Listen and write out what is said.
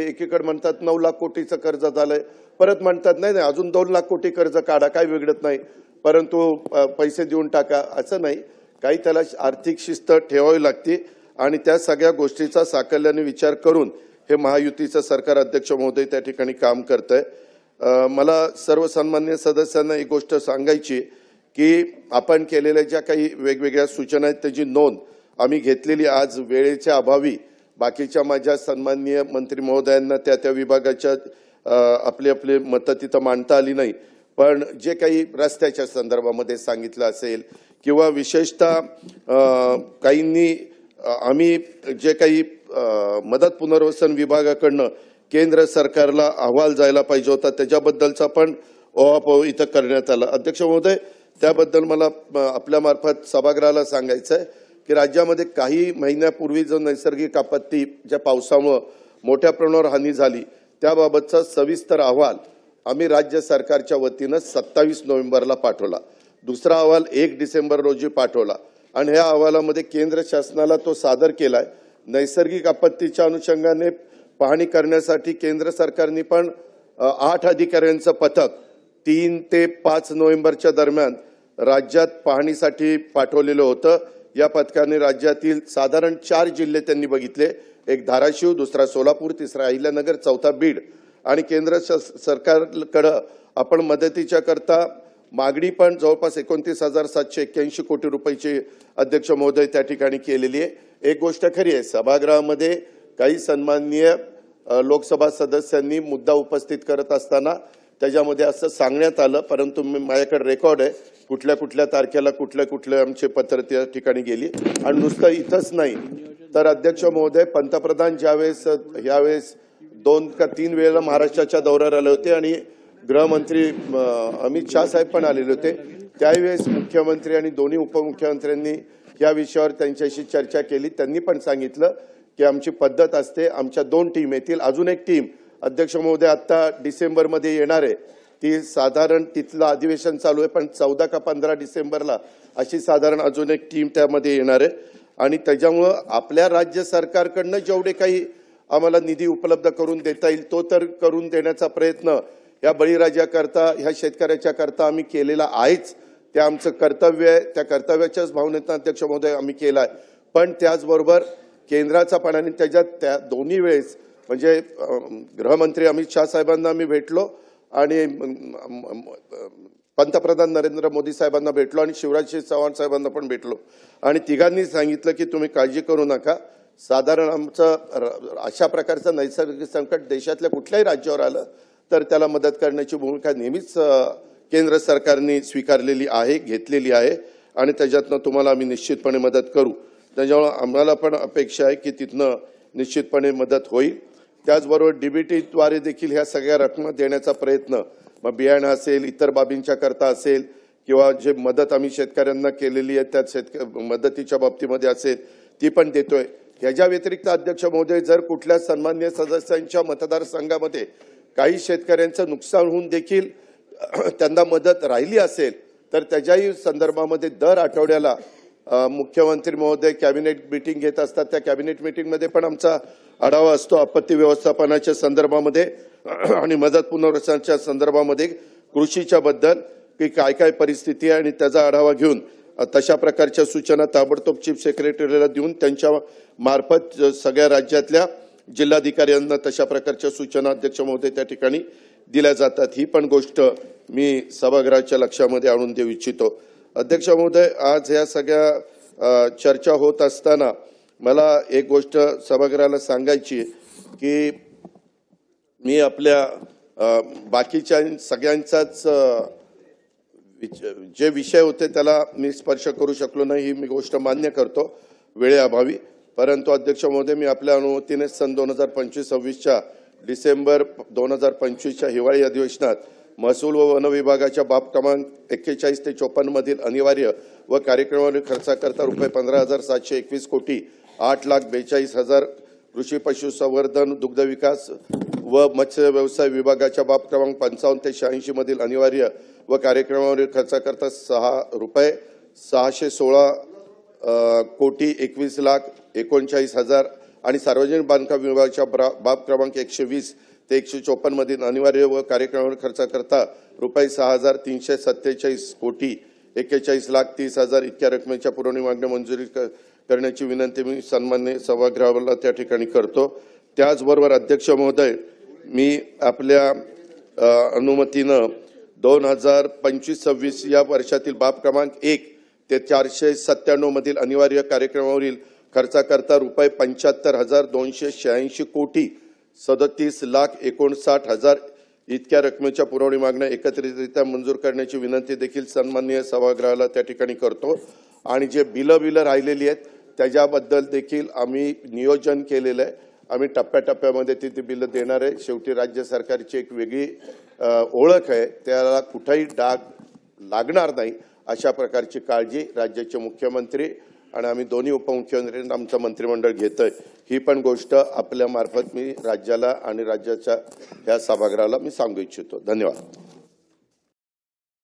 एकीकडे म्हणतात 9 लाख कोटीचं कर्ज झालंय, परत म्हणतात नाही नाही अजून 2 लाख कोटी कर्ज काढा, काय बिघडत नाही, परंतु पैसे देऊन टाका, असं नाही. काही त्याला आर्थिक शिस्त ठेवावी लागते आणि त्या सगळ्या गोष्टीचा साकल्याने विचार करून हे महायुतीचं सरकार अध्यक्ष महोदय त्या ठिकाणी काम करतंय. मला सर्व सन्मान्य सदस्यांना एक गोष्ट सांगायची की आपण केलेल्या ज्या काही वेगवेगळ्या सूचना आहेत त्याची नोंद आम्ही घेतलेली. आज वेळेच्या अभावी बाकीच्या माझ्या सन्माननीय मंत्री महोदयांना त्या विभागाच्या आपले आपले मतं तिथं मांडता आली नाही, पण जे काही रस्त्याच्या संदर्भामध्ये सांगितलं असेल किंवा विशेषतः काहींनी आम्ही जे काही मदत पुनर्वसन विभागाकडनं केंद्र सरकारला अहवाल जायला पाहिजे होता त्याच्याबद्दलचा पण ओहापोह इथं करण्यात आला. अध्यक्ष महोदय, त्याबद्दल मला आपल्या मार्फत सभागृहाला सांगायचं आहे की राज्यामध्ये काही महिन्यापूर्वी जो नैसर्गिक आपत्ती ज्या पावसामुळे मोठ्या प्रमाणावर हानी झाली त्याबाबतचा सविस्तर अहवाल आम्ही राज्य सरकारच्या वतीनं 27 नोव्हेंबरला पाठवला. दुसरा अहवाल 1 डिसेंबर रोजी पाठवला आणि ह्या अहवालामध्ये केंद्र शासनाला तो सादर केलाय. नैसर्गिक आपत्तीच्या अनुषंगाने पाहणी करण्यासाठी केंद्र सरकारने पण 8 अधिकाऱ्यांचं पथक 3 ते 5 नोव्हेंबरच्या दरम्यान राज्यात पाहणीसाठी पाठवलेलं होतं. या पथकाने राज्यातील साधारण 4 जिल्हे त्यांनी बघितले, एक धाराशिव, दुसरा सोलापूर, तिसरा अहिल्यानगर, चौथा बीड. आणि केंद्र सरकारकडे आपण मदतीच्या करता मागणी पण जवळपास 29,781 कोटी रुपयाची अध्यक्ष महोदय त्या ठिकाणी केलेली आहे. एक गोष्ट खरी आहे, सभागृहामध्ये काही सन्माननीय लोकसभा सदस्यांनी मुद्दा उपस्थित करत असताना त्याच्यामध्ये असं सांगण्यात आलं, परंतु माझ्याकडे रेकॉर्ड आहे कुठल्या कुठल्या तारखेला कुठले आमचे पत्र त्या ठिकाणी गेली. आणि नुसतं इथंच नाही तर अध्यक्ष महोदय, पंतप्रधान ज्यावेळेस यावेळेस 2 का 3 वेळेला महाराष्ट्राच्या दौऱ्यावर आले होते आणि गृहमंत्री अमित शाह साहेब पण आलेले होते, त्यावेळेस मुख्यमंत्री आणि दोन्ही उपमुख्यमंत्र्यांनी या विषयावर त्यांच्याशी चर्चा केली. त्यांनी पण सांगितलं की आमची पद्धत असते, आमच्या 2 टीम येतील, अजून एक टीम अध्यक्ष महोदय आता डिसेंबरमध्ये येणार आहे, ती साधारण तिथलं अधिवेशन चालू आहे पण 14 का 15 डिसेंबरला अशी साधारण अजून एक टीम त्यामध्ये येणार आहे. आणि त्याच्यामुळं आपल्या राज्य सरकारकडनं जेवढे काही आम्हाला निधी उपलब्ध करून देता येईल तो तर करून देण्याचा प्रयत्न या बळीराजाकरता ह्या शेतकऱ्याच्या करता आम्ही केलेला आहेच. ते आमचं कर्तव्य आहे, त्या कर्तव्याच्याच भावनेतून अध्यक्ष महोदय आम्ही केला आहे. पण त्याचबरोबर केंद्राचा पण आणि त्याच्यात त्या दोन्ही वेळेस म्हणजे गृहमंत्री अमित शाह साहेबांना आम्ही भेटलो आणि पंतप्रधान नरेंद्र मोदी साहेबांना भेटलो आणि शिवराज चव्हाण साहेबांना पण भेटलो आणि तिघांनी सांगितलं की तुम्ही काळजी करू नका, साधारण आमचं अशा प्रकारचं नैसर्गिक संकट देशातल्या कुठल्याही राज्यावर आलं तर त्याला मदत करण्याची भूमिका नेहमीच केंद्र सरकारने स्वीकारलेली आहे, घेतलेली आहे आणि त्याच्यातनं तुम्हाला आम्ही निश्चितपणे मदत करू. त्याच्यामुळे आम्हाला पण अपेक्षा आहे की तिथनं निश्चितपणे मदत होईल. त्याचबरोबर डीबीटीद्वारे देखील ह्या सगळ्या रकमा देण्याचा प्रयत्न, मग बियाणं असेल, इतर बाबींच्या करता असेल किंवा जे मदत आम्ही शेतकऱ्यांना केलेली आहे त्या मदतीच्या बाबतीमध्ये असेल ती पण देतोय. ह्याच्या व्यतिरिक्त अध्यक्ष महोदय, जर कुठल्या सन्माननीय सदस्यांच्या मतदारसंघामध्ये काही शेतकऱ्यांचं नुकसान होऊन देखील त्यांना मदत राहिली असेल तर त्याच्याही संदर्भामध्ये दर आठवड्याला मुख्यमंत्री महोदय कॅबिनेट मीटिंग घेत असतात. त्या कॅबिनेट मीटिंगमध्ये पण आमचा आढावा असतो आपत्ती व्यवस्थापनाच्या संदर्भामध्ये आणि मदत पुनर्वसनाच्या संदर्भामध्ये कृषीच्या बद्दल की काय काय परिस्थिती आहे आणि त्याचा आढावा घेऊन तशा प्रकारच्या सूचना ताबडतोब चीफ सेक्रेटरीला देऊन त्यांच्या मार्फत सगळ्या राज्यातल्या जिल्हाधिकाऱ्यांना तशा प्रकारच्या सूचना अध्यक्ष महोदय त्या ठिकाणी दिल्या जातात. ही पण गोष्ट मी सभागृहाच्या लक्षामध्ये आणून देऊ इच्छितो. अध्यक्ष महोदय, आज या सगळ्या चर्चा होत असताना मला एक गोष्ट सभागृहाला सांगायची की मी आपल्या बाकीच्या सगळ्यांचाच जे विषय होते त्याला मी स्पर्श करू शकलो नाही, ही मी गोष्ट मान्य करतो वेळेअभावी. परंतु अध्यक्ष महोदय, मी आपल्या अनुमतीने सन 2025-26च्या डिसेंबर 2025च्या हिवाळी अधिवेशनात महसूल व वन विभागाच्या बाब क्रमांक 41 ते 54 मधील अनिवार्य व कार्यक्रमावरील खर्चाकरता रुपये 15,721 कोटी 8,42,000 कृषी पशुसंवर्धन दुग्ध विकास व मत्स्य व्यवसाय विभागाच्या बाब क्रमांक 55 ते 86 मधील अनिवार्य व कार्यक्रमावरील खर्चाकरता ₹616 कोटी 21,39,000 आणि सार्वजनिक बांधकाम विभागाच्या बाब क्रमांक 120 ते 154 मधील अनिवार्य व कार्यक्रमावर खर्च करता रुपये 6,347 कोटी 41,30,000 इतक्या रकमेच्या पुरवणी मागण्या मंजुरी करण्याची विनंती मी सन्मान्य सभागृहाला त्या ठिकाणी करतो। त्याचबरोबर अध्यक्ष महोदय, मी आपल्या अनुमतीनं 2025-26 या वर्षातील बाब क्रमांक 1 ते 497 मधील अनिवार्य कार्यक्रमावरील खर्चाकरता रुपये 75,286 कोटी 37,59,000 इतक्या रकमेच्या पुरवणी मागण्या एकत्रितरित्या मंजूर करण्याची विनंती देखील सन्माननीय सभागृहाला त्या ठिकाणी करतो। आणि जे बिलं राहिलेली आहेत त्याच्याबद्दल देखील आम्ही नियोजन केलेलं आहे। आम्ही टप्प्याटप्प्यामध्ये ती बिलं देणार आहे। शेवटी राज्य सरकारची एक वेगळी ओळख आहे, त्याला कुठेही डाग लागणार नाही अशा प्रकारची काळजी राज्याचे मुख्यमंत्री आणि आम्ही दोन्ही उपमुख्यमंत्र्यांना आमचं मंत्रिमंडळ घेतोय। ही पण गोष्ट आपल्या मार्फत मी राज्याला आणि राज्याच्या या सभागृहाला मी सांगू इच्छितो। धन्यवाद।